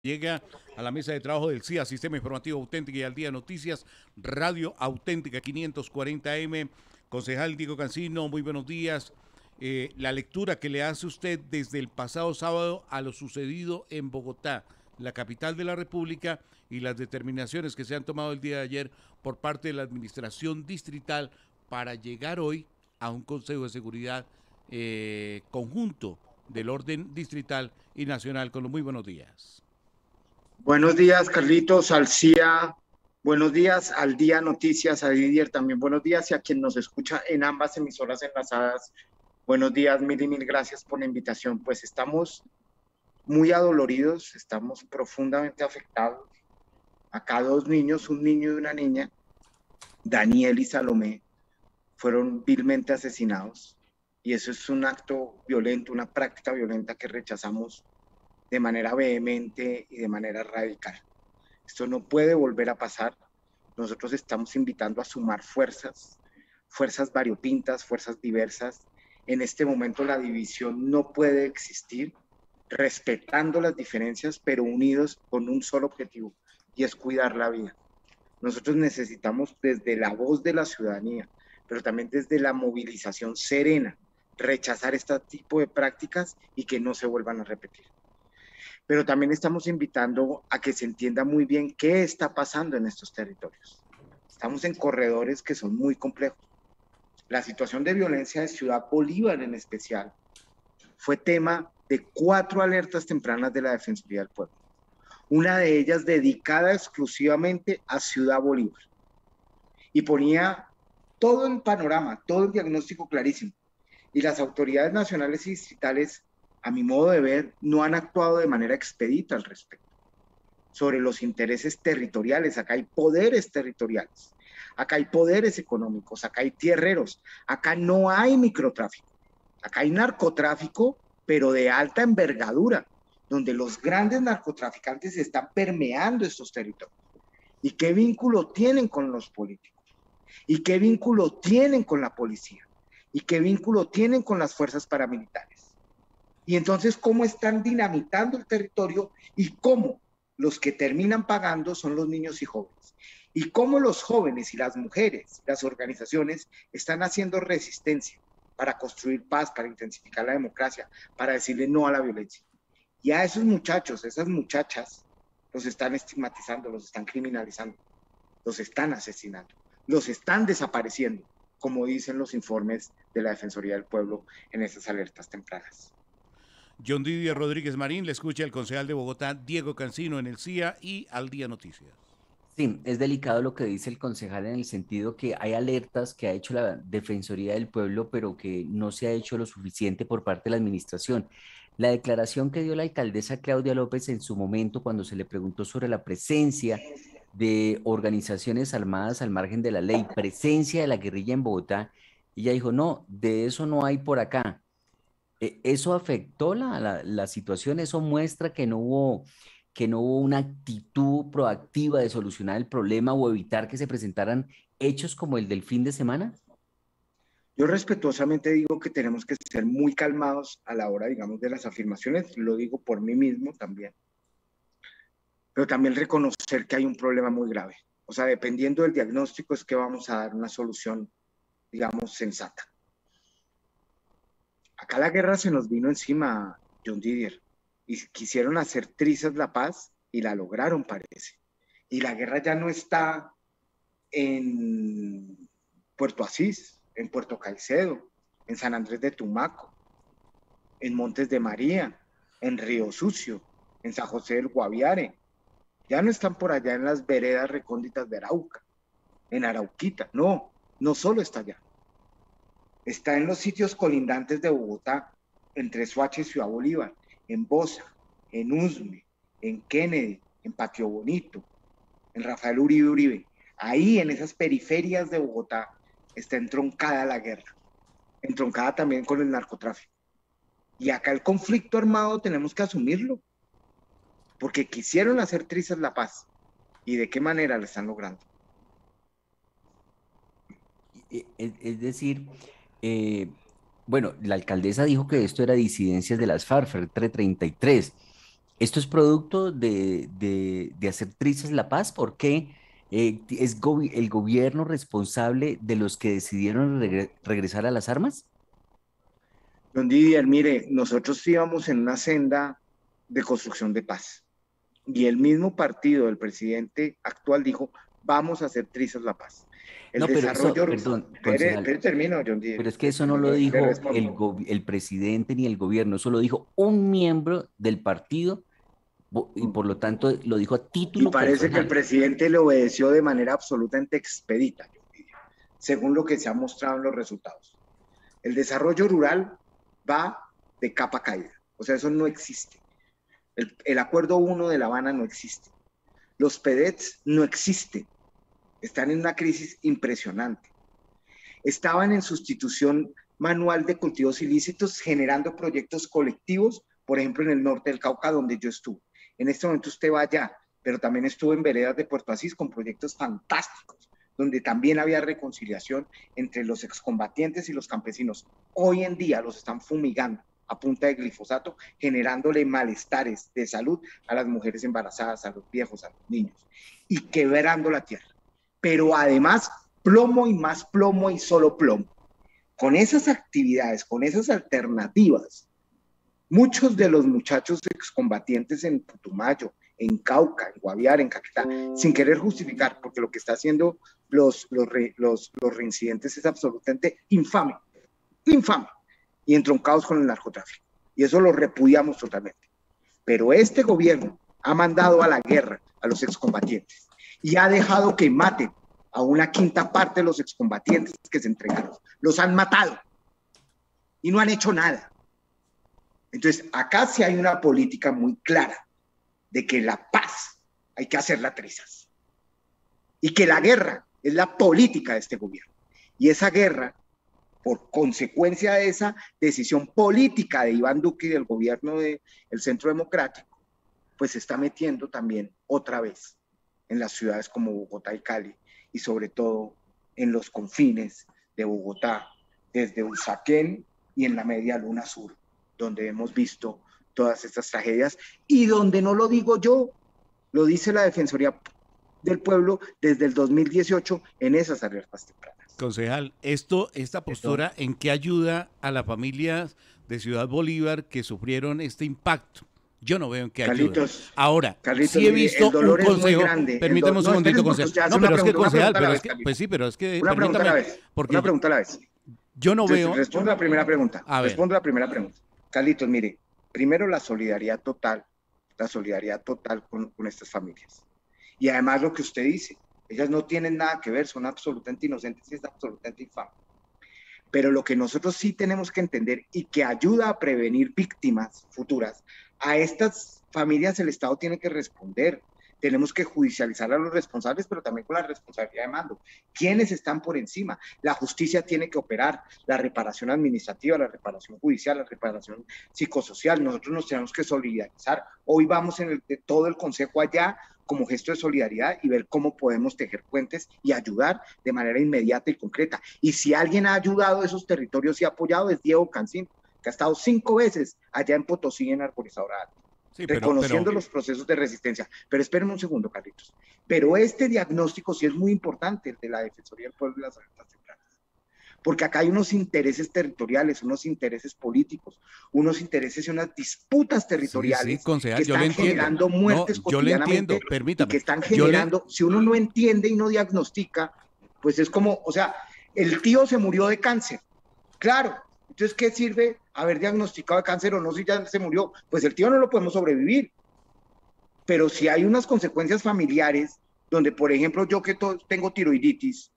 Llega a la mesa de trabajo del CIA, Sistema Informativo Auténtica y al Día Noticias, Radio Auténtica 540M. Concejal Diego Cancino, muy buenos días. La lectura que le hace usted desde el pasado sábado a lo sucedido en Bogotá, la capital de la República, y las determinaciones que se han tomado el día de ayer por parte de la administración distrital para llegar hoy a un Consejo de Seguridad conjunto del orden distrital y nacional. Con los muy buenos días. Buenos días, Carlitos, Alcía. Buenos días al Día Noticias, a Didier también. Buenos días y a quien nos escucha en ambas emisoras enlazadas. Buenos días, mil y mil gracias por la invitación. Pues estamos muy adoloridos, estamos profundamente afectados. Acá dos niños, un niño y una niña, Daniel y Salomé, fueron vilmente asesinados. Y eso es un acto violento, una práctica violenta que rechazamos de manera vehemente y de manera radical. Esto no puede volver a pasar. Nosotros estamos invitando a sumar fuerzas, fuerzas variopintas, fuerzas diversas. En este momento la división no puede existir, respetando las diferencias, pero unidos con un solo objetivo, y es cuidar la vida. Nosotros necesitamos desde la voz de la ciudadanía, pero también desde la movilización serena, rechazar este tipo de prácticas y que no se vuelvan a repetir. Pero también estamos invitando a que se entienda muy bien qué está pasando en estos territorios. Estamos en corredores que son muy complejos. La situación de violencia de Ciudad Bolívar en especial fue tema de 4 alertas tempranas de la Defensoría del Pueblo. Una de ellas dedicada exclusivamente a Ciudad Bolívar. Y ponía todo el panorama, todo el diagnóstico clarísimo. Y las autoridades nacionales y distritales, a mi modo de ver, no han actuado de manera expedita al respecto. Sobre los intereses territoriales, acá hay poderes territoriales, acá hay poderes económicos, acá hay tierreros, acá no hay microtráfico, acá hay narcotráfico, pero de alta envergadura, donde los grandes narcotraficantes están permeando estos territorios. ¿Y qué vínculo tienen con los políticos? ¿Y qué vínculo tienen con la policía? ¿Y qué vínculo tienen con las fuerzas paramilitares? Y entonces, ¿cómo están dinamitando el territorio y cómo los que terminan pagando son los niños y jóvenes? Y cómo los jóvenes y las mujeres, las organizaciones, están haciendo resistencia para construir paz, para intensificar la democracia, para decirle no a la violencia. Y a esos muchachos, esas muchachas, los están estigmatizando, los están criminalizando, los están asesinando, los están desapareciendo, como dicen los informes de la Defensoría del Pueblo en esas alertas tempranas. John Didier Rodríguez Marín, le escucha el concejal de Bogotá, Diego Cancino, en el CIA y al Día Noticias. Sí, es delicado lo que dice el concejal en el sentido que hay alertas que ha hecho la Defensoría del Pueblo, pero que no se ha hecho lo suficiente por parte de la administración. La declaración que dio la alcaldesa Claudia López en su momento cuando se le preguntó sobre la presencia de organizaciones armadas al margen de la ley, presencia de la guerrilla en Bogotá, ella dijo, no, de eso no hay por acá. ¿Eso afectó la situación? ¿Eso muestra que no hubo una actitud proactiva de solucionar el problema o evitar que se presentaran hechos como el del fin de semana? Yo respetuosamente digo que tenemos que ser muy calmados a la hora, digamos, de las afirmaciones, lo digo por mí mismo también, pero también reconocer que hay un problema muy grave. O sea, dependiendo del diagnóstico es que vamos a dar una solución, digamos, sensata. Acá la guerra se nos vino encima, John Didier, y quisieron hacer trizas la paz y la lograron, parece. Y la guerra ya no está en Puerto Asís, en Puerto Caicedo, en San Andrés de Tumaco, en Montes de María, en Río Sucio, en San José del Guaviare. Ya no están por allá en las veredas recónditas de Arauca, en Arauquita. No, no solo está allá. Está en los sitios colindantes de Bogotá, entre Soacha y Ciudad Bolívar, en Bosa, en Usme, en Kennedy, en Patio Bonito, en Rafael Uribe Uribe. Ahí, en esas periferias de Bogotá, está entroncada la guerra, entroncada también con el narcotráfico. Y acá el conflicto armado tenemos que asumirlo, porque quisieron hacer trizas la paz. ¿Y de qué manera lo están logrando? Es decir, eh, bueno, la alcaldesa dijo que esto era disidencias de las FARC, FARC 333. ¿Esto es producto de hacer trizas la paz? ¿Por qué es el gobierno responsable de los que decidieron regresar a las armas? Don Didier, mire, nosotros íbamos en una senda de construcción de paz. Y el mismo partido del presidente actual dijo, vamos a hacer trizas la paz. El No, pero eso, desarrollo... perdón, concejal, Pero termino, John Didier, pero es que eso no lo le dijo respondo. el presidente ni el gobierno, eso lo dijo un miembro del partido y por lo tanto lo dijo a Y título parece que el personal. presidente le obedeció de manera absolutamente expedita, John Didier, según lo que se ha mostrado en los resultados. El desarrollo rural va de capa caída, o sea, eso no existe. El acuerdo 1 de La Habana no existe. Los PEDETs no existen. Están en una crisis impresionante. Estaban en sustitución manual de cultivos ilícitos, generando proyectos colectivos, por ejemplo, en el norte del Cauca, donde yo estuve. En este momento usted va allá, pero también estuve en veredas de Puerto Asís con proyectos fantásticos, donde también había reconciliación entre los excombatientes y los campesinos. Hoy en día los están fumigando a punta de glifosato, generándole malestares de salud a las mujeres embarazadas, a los viejos, a los niños, y quebrando la tierra. Pero además, plomo y más plomo y solo plomo. Con esas actividades, con esas alternativas, muchos de los muchachos excombatientes en Putumayo, en Cauca, en Guaviare, en Caquetá, sin querer justificar, porque lo que está haciendo los reincidentes es absolutamente infame, infame, y entroncados con el narcotráfico. Y eso lo repudiamos totalmente. Pero este gobierno ha mandado a la guerra a los excombatientes y ha dejado que maten a una quinta parte de los excombatientes que se entregaron. Los han matado y no han hecho nada. Entonces, acá sí hay una política muy clara de que la paz hay que hacerla trizas y que la guerra es la política de este gobierno. Y esa guerra, por consecuencia de esa decisión política de Iván Duque y del gobierno del Centro Democrático, pues se está metiendo también otra vez en las ciudades como Bogotá y Cali, y sobre todo en los confines de Bogotá, desde Usaquén y en la Media Luna Sur, donde hemos visto todas estas tragedias y donde no lo digo yo, lo dice la Defensoría del Pueblo desde el 2018 en esas alertas tempranas. Concejal, esta postura, ¿en qué ayuda a las familias de Ciudad Bolívar que sufrieron este impacto? Yo no veo en qué ayuda. Ahora, Carlitos, sí he visto un consejo. Permítame un segundito, concejal. No, pero es que, concejal, pues sí, pero es que. Una pregunta a la vez. Una pregunta a la vez. Yo no veo. Respondo a la primera pregunta. Respondo a la primera pregunta. Carlitos, mire, primero la solidaridad total con estas familias. Y además lo que usted dice, ellas no tienen nada que ver, son absolutamente inocentes y es absolutamente infame. Pero lo que nosotros sí tenemos que entender y que ayuda a prevenir víctimas futuras, a estas familias el Estado tiene que responder. Tenemos que judicializar a los responsables, pero también con la responsabilidad de mando. ¿Quiénes están por encima? La justicia tiene que operar, la reparación administrativa, la reparación judicial, la reparación psicosocial. Nosotros nos tenemos que solidarizar. Hoy vamos todo el consejo allá como gesto de solidaridad y ver cómo podemos tejer puentes y ayudar de manera inmediata y concreta. Y si alguien ha ayudado a esos territorios y ha apoyado es Diego Cancino, que ha estado 5 veces allá en Potosí en Arborizadora Alta. Sí, reconociendo los procesos de resistencia. Pero espérenme un segundo, Carlitos. Pero este diagnóstico sí es muy importante, el de la Defensoría del Pueblo y las alertas tempranas. Porque acá hay unos intereses territoriales, unos intereses políticos, unos intereses y unas disputas territoriales concejal, que están generando muertes cotidianamente y que están generando, si uno no entiende y no diagnostica, pues es como, o sea, el tío se murió de cáncer. Claro, entonces, ¿qué sirve haber diagnosticado de cáncer o no si ya se murió? Pues el tío no lo podemos sobrevivir. Pero si hay unas consecuencias familiares, donde, por ejemplo, yo que tengo tiroiditis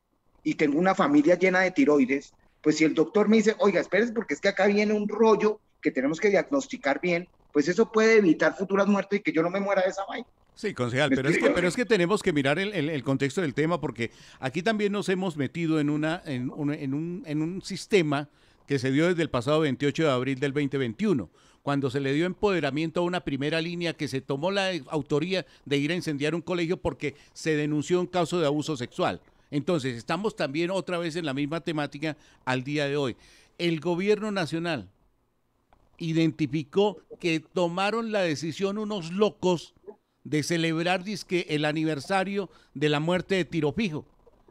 y tengo una familia llena de tiroides, pues si el doctor me dice, oiga, espérese porque es que acá viene un rollo que tenemos que diagnosticar bien, pues eso puede evitar futuras muertes y que yo no me muera de esa vaina. Sí, concejal, pero es que tenemos que mirar el contexto del tema porque aquí también nos hemos metido en un sistema que se dio desde el pasado 28 de abril del 2021, cuando se le dio empoderamiento a una primera línea que se tomó la autoría de ir a incendiar un colegio porque se denunció un caso de abuso sexual. Entonces, estamos también otra vez en la misma temática al día de hoy. El gobierno nacional identificó que tomaron la decisión unos locos de celebrar dizque el aniversario de la muerte de Tiro Fijo.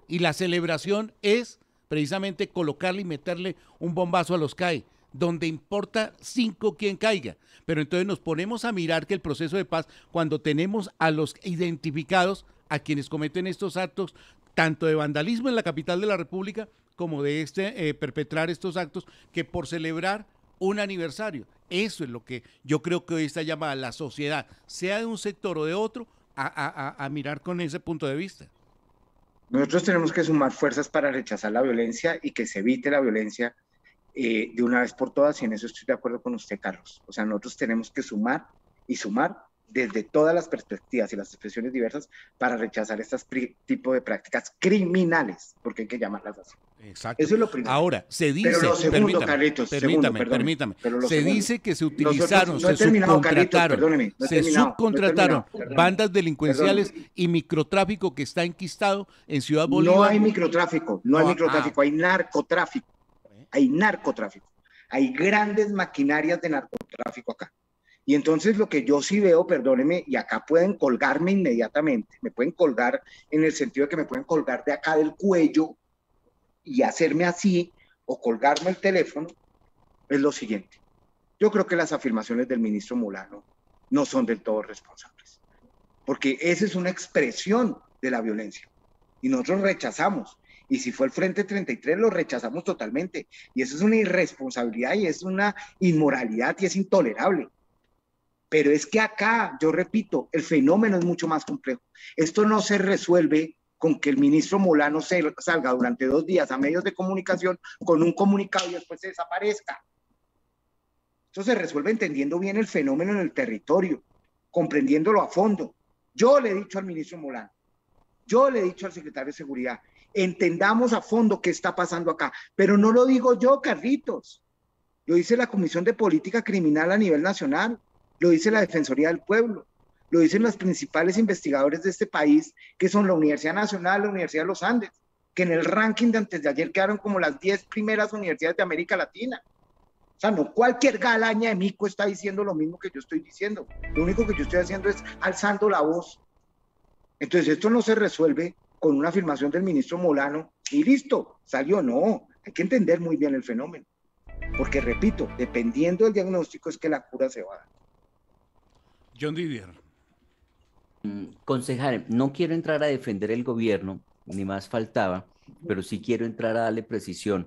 Y la celebración es precisamente colocarle y meterle un bombazo a los CAE, donde importa 5 quién caiga. Pero entonces nos ponemos a mirar que el proceso de paz, cuando tenemos a los identificados, a quienes cometen estos actos, tanto de vandalismo en la capital de la República, como de perpetrar estos actos, que por celebrar un aniversario. Eso es lo que yo creo que hoy está llamada la sociedad, sea de un sector o de otro, a mirar con ese punto de vista. Nosotros tenemos que sumar fuerzas para rechazar la violencia y que se evite la violencia de una vez por todas, y en eso estoy de acuerdo con usted, Carlos. O sea, nosotros tenemos que sumar y sumar desde todas las perspectivas y las expresiones diversas para rechazar este tipo de prácticas criminales, porque hay que llamarlas así. Exacto. Eso es lo primero. Ahora, se dice, pero lo segundo, Carlitos, permítame, se dice que se utilizaron, se subcontrataron bandas delincuenciales y microtráfico que está enquistado en Ciudad Bolívar. No hay microtráfico, hay narcotráfico. Hay narcotráfico. Hay grandes maquinarias de narcotráfico acá. Y entonces lo que yo sí veo, perdóneme, y acá pueden colgarme inmediatamente, me pueden colgar en el sentido de que me pueden colgar de acá del cuello y hacerme así, o colgarme el teléfono, es lo siguiente. Yo creo que las afirmaciones del ministro Molano no son del todo responsables, porque esa es una expresión de la violencia, y nosotros rechazamos. Y si fue el Frente 33, lo rechazamos totalmente. Y eso es una irresponsabilidad y es una inmoralidad y es intolerable. Pero es que acá, yo repito, el fenómeno es mucho más complejo. Esto no se resuelve con que el ministro Molano salga durante 2 días a medios de comunicación con un comunicado y después se desaparezca. Esto se resuelve entendiendo bien el fenómeno en el territorio, comprendiéndolo a fondo. Yo le he dicho al ministro Molano, yo le he dicho al secretario de Seguridad, entendamos a fondo qué está pasando acá, pero no lo digo yo, Carlitos, lo dice la Comisión de Política Criminal a nivel nacional, lo dice la Defensoría del Pueblo, lo dicen los principales investigadores de este país, que son la Universidad Nacional, la Universidad de los Andes, que en el ranking de antes de ayer quedaron como las 10 primeras universidades de América Latina. O sea, no cualquier galaña de mico está diciendo lo mismo que yo estoy diciendo, lo único que yo estoy haciendo es alzando la voz. Entonces esto no se resuelve con una afirmación del ministro Molano y listo, salió. No, hay que entender muy bien el fenómeno, porque repito, dependiendo del diagnóstico es que la cura se va a dar. John Didier. Concejal, no quiero entrar a defender el gobierno, ni más faltaba, pero sí quiero entrar a darle precisión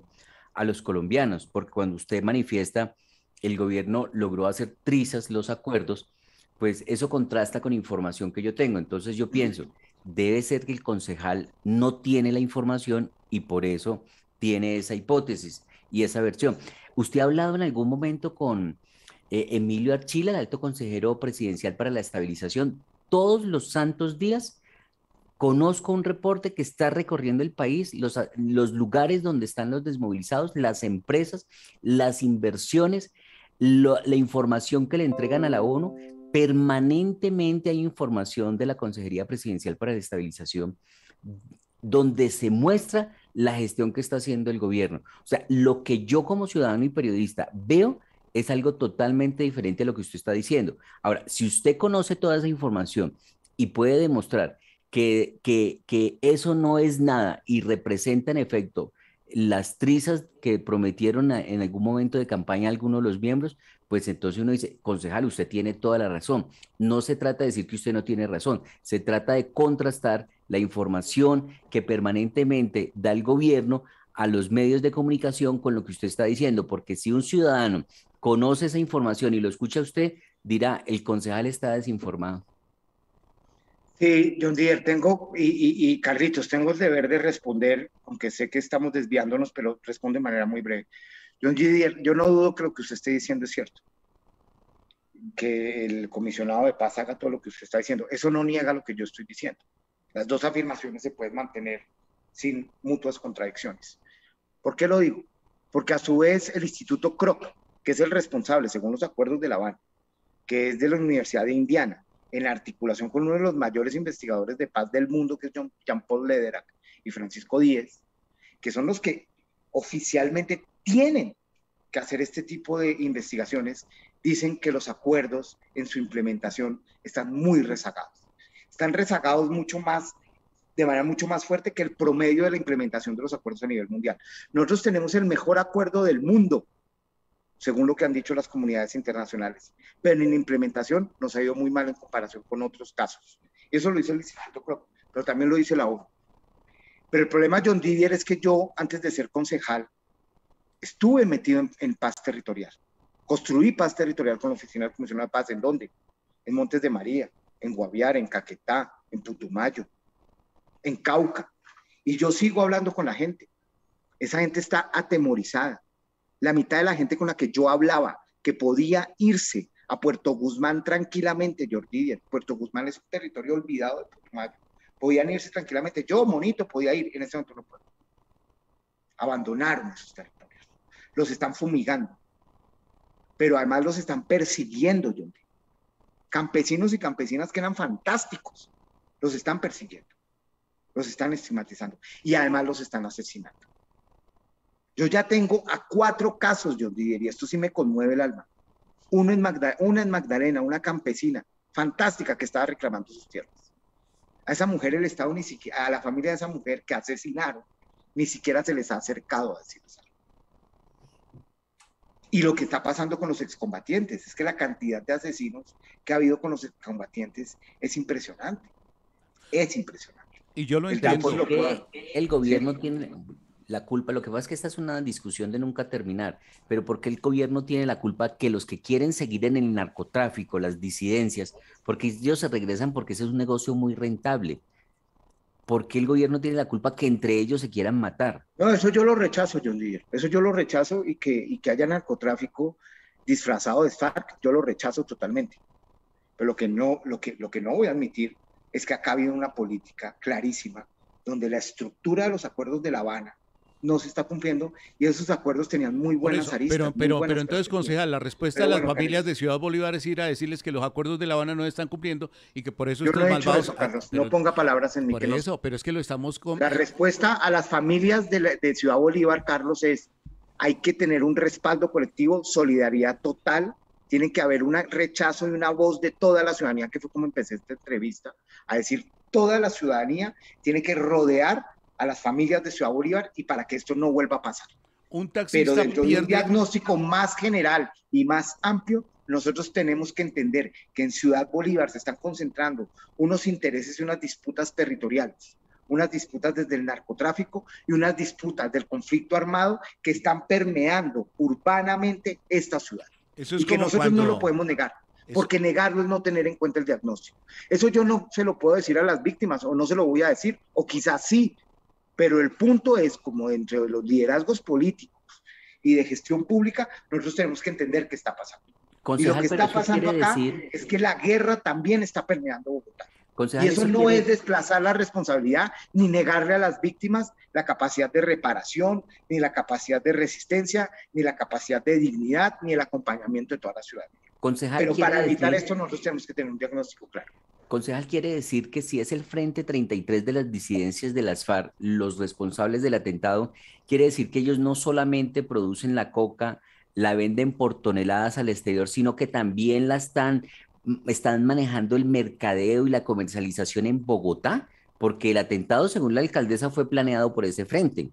a los colombianos, porque cuando usted manifiesta el gobierno logró hacer trizas los acuerdos, pues eso contrasta con información que yo tengo. Entonces yo pienso, debe ser que el concejal no tiene la información y por eso tiene esa hipótesis y esa versión. ¿Usted ha hablado en algún momento con Emilio Archila, el alto consejero presidencial para la estabilización? Todos los santos días conozco un reporte que está recorriendo el país, los lugares donde están los desmovilizados, las empresas, las inversiones, la información que le entregan a la ONU. Permanentemente hay información de la Consejería Presidencial para la Estabilización donde se muestra la gestión que está haciendo el gobierno. O sea, lo que yo como ciudadano y periodista veo es algo totalmente diferente a lo que usted está diciendo. Ahora, si usted conoce toda esa información y puede demostrar que eso no es nada y representa en efecto las trizas que prometieron en algún momento de campaña algunos de los miembros, pues entonces uno dice, concejal, usted tiene toda la razón. No se trata de decir que usted no tiene razón, se trata de contrastar la información que permanentemente da el gobierno a los medios de comunicación con lo que usted está diciendo, porque si un ciudadano conoce esa información y lo escucha a usted, dirá, el concejal está desinformado. Sí, John Dier, y Carlitos, tengo el deber de responder, aunque sé que estamos desviándonos, pero respondo de manera muy breve. John Dier, yo no dudo que lo que usted esté diciendo es cierto, que el comisionado de paz haga todo lo que usted está diciendo. Eso no niega lo que yo estoy diciendo. Las dos afirmaciones se pueden mantener sin mutuas contradicciones. ¿Por qué lo digo? Porque a su vez el Instituto Kroc, que es el responsable, según los acuerdos de La Habana, que es de la Universidad de Indiana, en articulación con uno de los mayores investigadores de paz del mundo, que es Jean-Paul Lederac y Francisco Díez, que son los que oficialmente tienen que hacer este tipo de investigaciones, dicen que los acuerdos en su implementación están muy rezagados. Están rezagados mucho más, de manera mucho más fuerte que el promedio de la implementación de los acuerdos a nivel mundial. Nosotros tenemos el mejor acuerdo del mundo, según lo que han dicho las comunidades internacionales, pero en la implementación nos ha ido muy mal en comparación con otros casos. Eso lo dice el Instituto Crop, pero también lo dice la ONU. Pero el problema, John Didier, es que yo, antes de ser concejal, estuve metido en paz territorial. Construí paz territorial con la Oficina del Comisionado de Paz. ¿En dónde? En Montes de María, en Guaviare, en Caquetá, en Putumayo, en Cauca. Y yo sigo hablando con la gente. Esa gente está atemorizada. La mitad de la gente con la que yo hablaba, que podía irse a Puerto Guzmán tranquilamente, Jordi, Puerto Guzmán es un territorio olvidado de Putumayo, podían irse tranquilamente. Yo, monito, podía ir, en ese momento no puedo. Abandonaron esos territorios. Los están fumigando. Pero además los están persiguiendo, Jordi. Campesinos y campesinas que eran fantásticos, los están persiguiendo. Los están estigmatizando. Y además los están asesinando. Yo ya tengo a 4 casos, Jordi, y esto sí me conmueve el alma. Una en Magdalena, una campesina fantástica que estaba reclamando sus tierras. A esa mujer el Estado ni siquiera, a la familia de esa mujer que asesinaron, ni siquiera se les ha acercado a decirles algo. Y lo que está pasando con los excombatientes es que la cantidad de asesinos que ha habido con los excombatientes es impresionante. Es impresionante. Y yo lo entiendo. El gobierno tiene la culpa. Lo que pasa es que esta es una discusión de nunca terminar, pero ¿por qué el gobierno tiene la culpa que los que quieren seguir en el narcotráfico, las disidencias, porque ellos se regresan porque ese es un negocio muy rentable? ¿Por qué el gobierno tiene la culpa que entre ellos se quieran matar? No, eso yo lo rechazo, John Deere. Eso yo lo rechazo y que haya narcotráfico disfrazado de FARC, yo lo rechazo totalmente. Pero lo que no voy a admitir es que acá ha habido una política clarísima donde la estructura de los acuerdos de La Habana no se está cumpliendo y esos acuerdos tenían muy buenas aristas. Pero entonces, concejal, la respuesta a las familias de Ciudad Bolívar es ir a decirles que los acuerdos de La Habana no están cumpliendo y que por eso estos malvados... Eso, Carlos, no ponga palabras en mi Por eso, pero es que lo estamos... La respuesta a las familias de Ciudad Bolívar, Carlos, es hay que tener un respaldo colectivo, solidaridad total, tiene que haber un rechazo y una voz de toda la ciudadanía, que fue como empecé esta entrevista, a decir, toda la ciudadanía tiene que rodear a las familias de Ciudad Bolívar y para que esto no vuelva a pasar. Pero dentro de un diagnóstico más general y más amplio, nosotros tenemos que entender que en Ciudad Bolívar se están concentrando unos intereses y unas disputas territoriales, unas disputas desde el narcotráfico y unas disputas del conflicto armado que están permeando urbanamente esta ciudad. Eso es y que nosotros no lo podemos negar. Porque negarlo es no tener en cuenta el diagnóstico. Eso yo no se lo puedo decir a las víctimas, o no se lo voy a decir, o quizás sí, pero el punto es, como dentro de los liderazgos políticos y de gestión pública, nosotros tenemos que entender qué está pasando. Concejal, y lo que está pasando acá es que la guerra también está permeando Bogotá. Concejal, y eso no es desplazar la responsabilidad, ni negarle a las víctimas la capacidad de reparación, ni la capacidad de resistencia, ni la capacidad de dignidad, ni el acompañamiento de toda la ciudadanía. Concejal, pero para evitar esto nosotros tenemos que tener un diagnóstico claro. Concejal, quiere decir que si es el Frente 33 de las disidencias de las FARC los responsables del atentado, quiere decir que ellos no solamente producen la coca, la venden por toneladas al exterior, sino que también la están manejando el mercadeo y la comercialización en Bogotá, porque el atentado, según la alcaldesa, fue planeado por ese frente.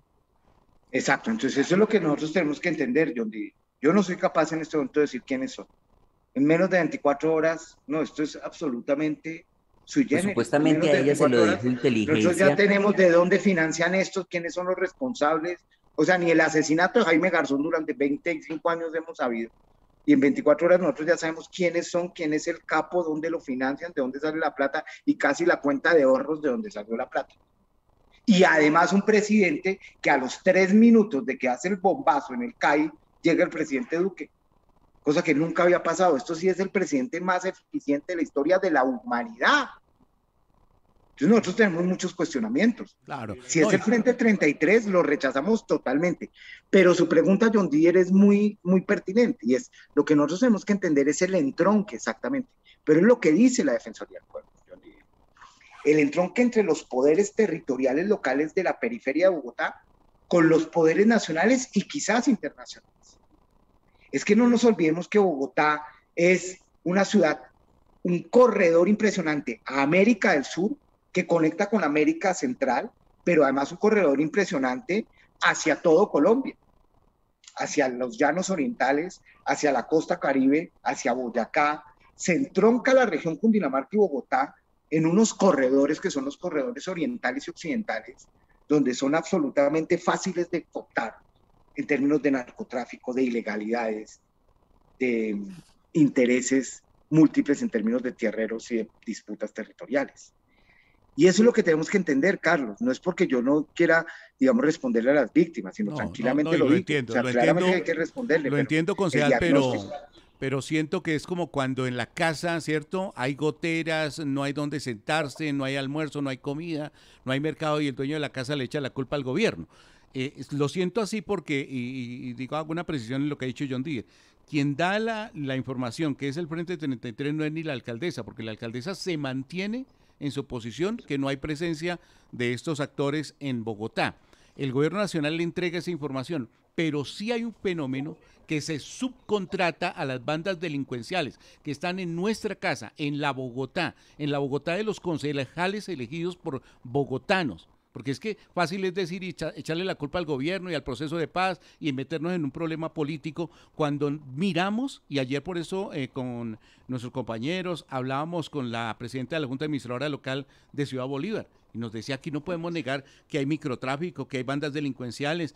Exacto, entonces eso es lo que nosotros tenemos que entender, John D. Yo no soy capaz en este momento de decir quiénes son. En menos de 24 horas, no, esto es absolutamente sui generis. Pues supuestamente a ella se lo dijo inteligencia. Nosotros ya tenemos de dónde financian estos, quiénes son los responsables. O sea, ni el asesinato de Jaime Garzón durante 25 años hemos sabido. Y en 24 horas nosotros ya sabemos quiénes son, quién es el capo, dónde lo financian, de dónde sale la plata y casi la cuenta de ahorros de dónde salió la plata. Y además un presidente que a los 3 minutos de que hace el bombazo en el CAI, llega el presidente Duque. Cosa que nunca había pasado. Esto sí es el presidente más eficiente de la historia de la humanidad. Entonces nosotros tenemos muchos cuestionamientos. Claro. Si es el Frente 33, lo rechazamos totalmente. Pero su pregunta, John Deere, es muy, muy pertinente. Y es, lo que nosotros tenemos que entender es el entronque exactamente. Pero es lo que dice la Defensoría del Pueblo, John Deere. El entronque entre los poderes territoriales locales de la periferia de Bogotá con los poderes nacionales y quizás internacionales. Es que no nos olvidemos que Bogotá es una ciudad, un corredor impresionante a América del Sur que conecta con América Central, pero además un corredor impresionante hacia todo Colombia, hacia los llanos orientales, hacia la costa Caribe, hacia Boyacá. Se entronca la región Cundinamarca y Bogotá en unos corredores que son los corredores orientales y occidentales, donde son absolutamente fáciles de cooptar en términos de narcotráfico, de ilegalidades, de intereses múltiples en términos de tierreros y de disputas territoriales. Y eso es lo que tenemos que entender, Carlos. No es porque yo no quiera, digamos, responderle a las víctimas, sino tranquilamente lo digo. Entiendo, o sea, claramente hay que responderle. Lo entiendo, concejal, pero siento que es como cuando en la casa, ¿cierto? Hay goteras, no hay dónde sentarse, no hay almuerzo, no hay comida, no hay mercado y el dueño de la casa le echa la culpa al gobierno. Lo siento así porque, y digo, hago una precisión en lo que ha dicho John Deere. Quien da la información, que es el Frente 33, no es ni la alcaldesa, porque la alcaldesa se mantiene en su posición que no hay presencia de estos actores en Bogotá. El gobierno nacional le entrega esa información, pero sí hay un fenómeno que se subcontrata a las bandas delincuenciales que están en nuestra casa, en la Bogotá de los concejales elegidos por bogotanos. Porque es que fácil es decir y echarle la culpa al gobierno y al proceso de paz y meternos en un problema político cuando miramos, y ayer por eso con nuestros compañeros hablábamos con la presidenta de la Junta Administradora Local de Ciudad Bolívar y nos decía aquí no podemos negar que hay microtráfico, que hay bandas delincuenciales.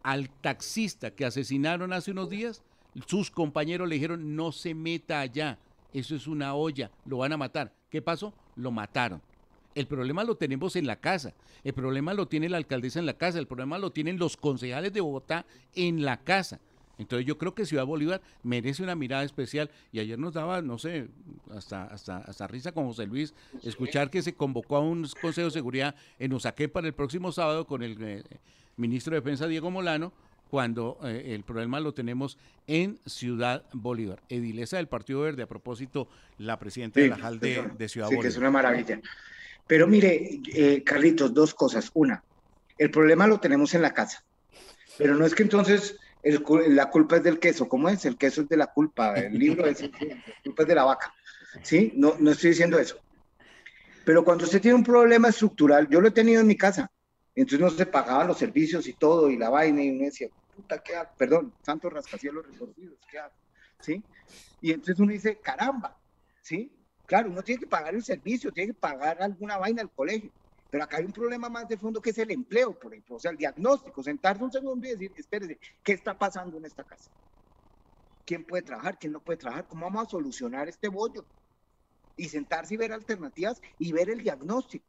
Al taxista que asesinaron hace unos días, sus compañeros le dijeron no se meta allá, eso es una olla, lo van a matar. ¿Qué pasó? Lo mataron. El problema lo tenemos en la casa, el problema lo tiene la alcaldesa en la casa, el problema lo tienen los concejales de Bogotá en la casa. Entonces yo creo que Ciudad Bolívar merece una mirada especial y ayer nos daba, no sé, hasta risa con José Luis, escuchar que se convocó a un Consejo de Seguridad en Usaquén para el próximo sábado con el ministro de Defensa Diego Molano, cuando el problema lo tenemos en Ciudad Bolívar. Edilesa del Partido Verde, a propósito, la presidenta de la JAL de Ciudad Bolívar. Sí, que es una maravilla. Pero mire, Carlitos, dos cosas. Una, el problema lo tenemos en la casa, pero no es que entonces la culpa es del queso. ¿Cómo es? El queso es de la culpa, el libro es la culpa es de la vaca. ¿Sí? No estoy diciendo eso. Pero cuando usted tiene un problema estructural, yo lo he tenido en mi casa, entonces no se pagaban los servicios y todo, y la vaina, y uno decía, puta, ¿qué hago? Perdón, santos rascacielos retorcidos, ¿qué hago? ¿Sí? Y entonces uno dice, caramba, ¿sí? Claro, uno tiene que pagar el servicio, tiene que pagar alguna vaina al colegio, pero acá hay un problema más de fondo que es el empleo, por ejemplo, o sea, el diagnóstico, sentarse un segundo y decir, espérese, ¿qué está pasando en esta casa? ¿Quién puede trabajar? ¿Quién no puede trabajar? ¿Cómo vamos a solucionar este bollo? Y sentarse y ver alternativas y ver el diagnóstico.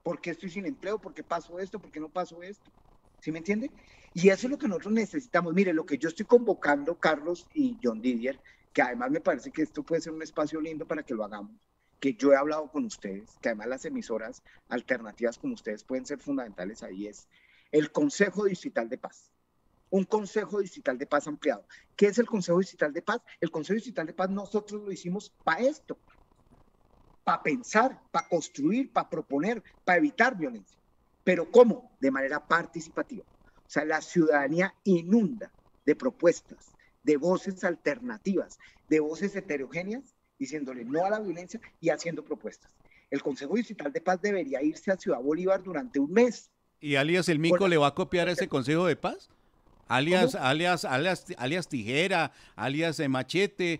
¿Por qué estoy sin empleo? ¿Por qué pasó esto? ¿Por qué no pasó esto? ¿Sí me entiende? Y eso es lo que nosotros necesitamos. Mire, lo que yo estoy convocando, Carlos y John Didier, que además me parece que esto puede ser un espacio lindo para que lo hagamos, que yo he hablado con ustedes, que además las emisoras alternativas como ustedes pueden ser fundamentales ahí, es el Consejo Distrital de Paz. Un Consejo Distrital de Paz ampliado. ¿Qué es el Consejo Distrital de Paz? El Consejo Distrital de Paz nosotros lo hicimos para esto, para pensar, para construir, para proponer, para evitar violencia. ¿Pero cómo? De manera participativa. O sea, la ciudadanía inunda de propuestas, de voces alternativas, de voces heterogéneas, diciéndole no a la violencia y haciendo propuestas. El Consejo Distrital de Paz debería irse a Ciudad Bolívar durante un mes. ¿Y alias el Mico le va a copiar a ese Consejo de Paz? Alias Tijera, alias Machete,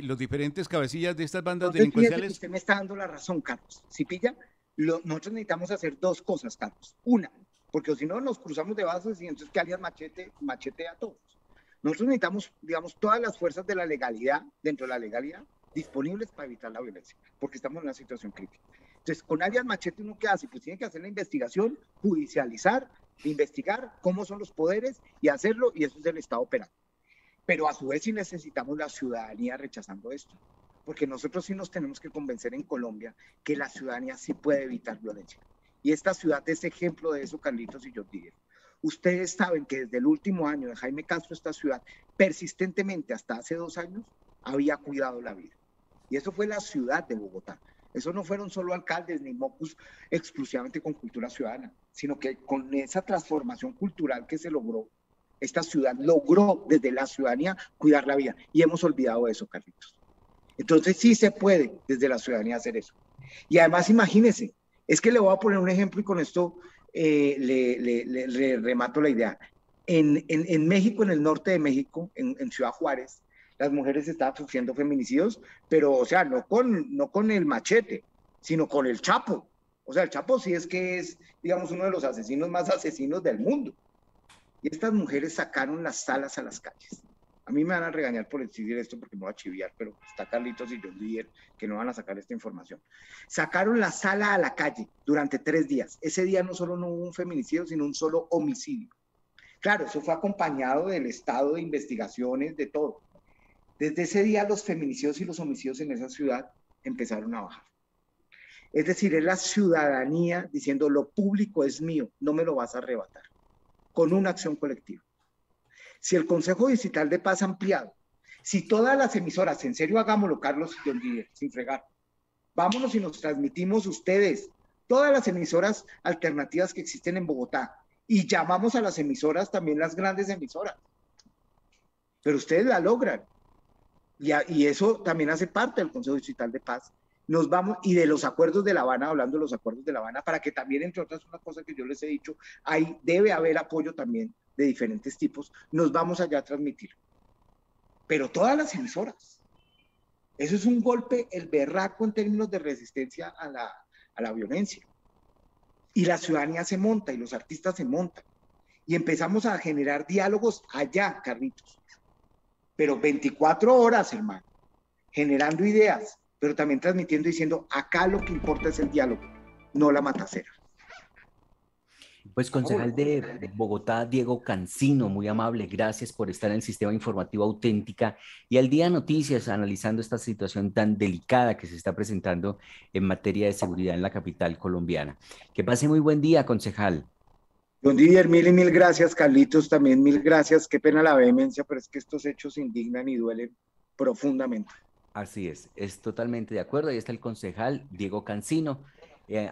los diferentes cabecillas de estas bandas delincuenciales. Usted me está dando la razón, Carlos. ¿Sí pilla? Nosotros necesitamos hacer dos cosas, Carlos. Una, porque si no nos cruzamos de bases y entonces que alias Machete a todos. Nosotros necesitamos, digamos, todas las fuerzas de la legalidad, dentro de la legalidad, disponibles para evitar la violencia, porque estamos en una situación crítica. Entonces, con alias Machete, ¿uno qué hace? Pues tiene que hacer la investigación, judicializar, investigar cómo son los poderes y hacerlo, y eso es el Estado operando. Pero a su vez sí necesitamos la ciudadanía rechazando esto, porque nosotros sí nos tenemos que convencer en Colombia que la ciudadanía sí puede evitar violencia. Y esta ciudad es ejemplo de eso, Carlitos y John Didier. Ustedes saben que desde el último año de Jaime Castro, esta ciudad persistentemente hasta hace 2 años había cuidado la vida. Y eso fue la ciudad de Bogotá. Eso no fueron solo alcaldes ni mocus exclusivamente con cultura ciudadana, sino que con esa transformación cultural que se logró, Esta ciudad logró desde la ciudadanía cuidar la vida y hemos olvidado eso, Carlitos. Entonces sí se puede desde la ciudadanía hacer eso. Y además imagínense, es que le voy a poner un ejemplo y con esto le remato la idea. En México, en el norte de México, en Ciudad Juárez, las mujeres estaban sufriendo feminicidios, pero o sea, no con el machete, sino con el Chapo. O sea, el Chapo sí es que es, digamos, uno de los asesinos más asesinos del mundo. Y estas mujeres sacaron las salas a las calles. A mí me van a regañar por decir esto porque me voy a chiviar, pero está Carlitos y John Didier que no van a sacar esta información. Sacaron la sala a la calle durante 3 días. Ese día no solo no hubo un feminicidio, sino un solo homicidio. Claro, eso fue acompañado del estado de investigaciones, de todo. Desde ese día los feminicidios y los homicidios en esa ciudad empezaron a bajar. Es decir, es la ciudadanía diciendo lo público es mío, no me lo vas a arrebatar, con una acción colectiva. Si el Consejo Distrital de Paz ampliado, si todas las emisoras, en serio hagámoslo, Carlos y John Didier, sin fregar, vámonos y nos transmitimos ustedes, todas las emisoras alternativas que existen en Bogotá, y llamamos a las emisoras también las grandes emisoras. Pero ustedes la logran. Y eso también hace parte del Consejo Distrital de Paz. Nos vamos, y de los acuerdos de La Habana, hablando de los acuerdos de La Habana, para que también, entre otras, una cosa que yo les he dicho, debe haber apoyo también de diferentes tipos, nos vamos allá a transmitir. Pero todas las emisoras. Eso es un golpe, el berraco en términos de resistencia a la violencia. Y la ciudadanía se monta, y los artistas se montan. Y empezamos a generar diálogos allá, Carlitos. Pero 24 horas, hermano, generando ideas, pero también transmitiendo, diciendo, acá lo que importa es el diálogo, no la matacera. Pues concejal de Bogotá, Diego Cancino, muy amable, gracias por estar en el Sistema Informativo Auténtica y al Día Noticias, analizando esta situación tan delicada que se está presentando en materia de seguridad en la capital colombiana. Que pase muy buen día, concejal. Don Didier, mil y mil gracias, Carlitos, también mil gracias, qué pena la vehemencia, pero es que estos hechos indignan y duelen profundamente. Así es totalmente de acuerdo, ahí está el concejal Diego Cancino,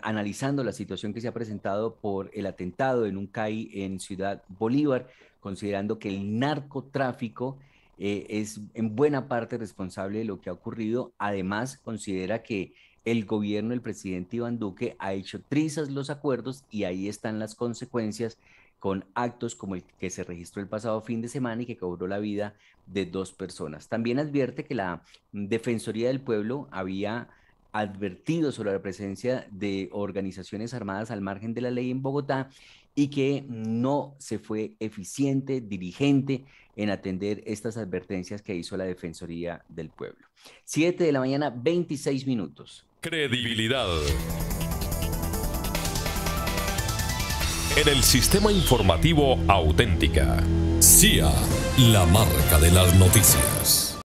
analizando la situación que se ha presentado por el atentado en un CAI en Ciudad Bolívar, considerando que el narcotráfico es en buena parte responsable de lo que ha ocurrido. Además, considera que el gobierno del presidente Iván Duque ha hecho trizas los acuerdos y ahí están las consecuencias con actos como el que se registró el pasado fin de semana y que cobró la vida de 2 personas. También advierte que la Defensoría del Pueblo había advertido sobre la presencia de organizaciones armadas al margen de la ley en Bogotá y que no se fue eficiente, diligente en atender estas advertencias que hizo la Defensoría del Pueblo. 7 de la mañana, 26 minutos. Credibilidad. En el Sistema Informativo Auténtica. CIA, la marca de las noticias.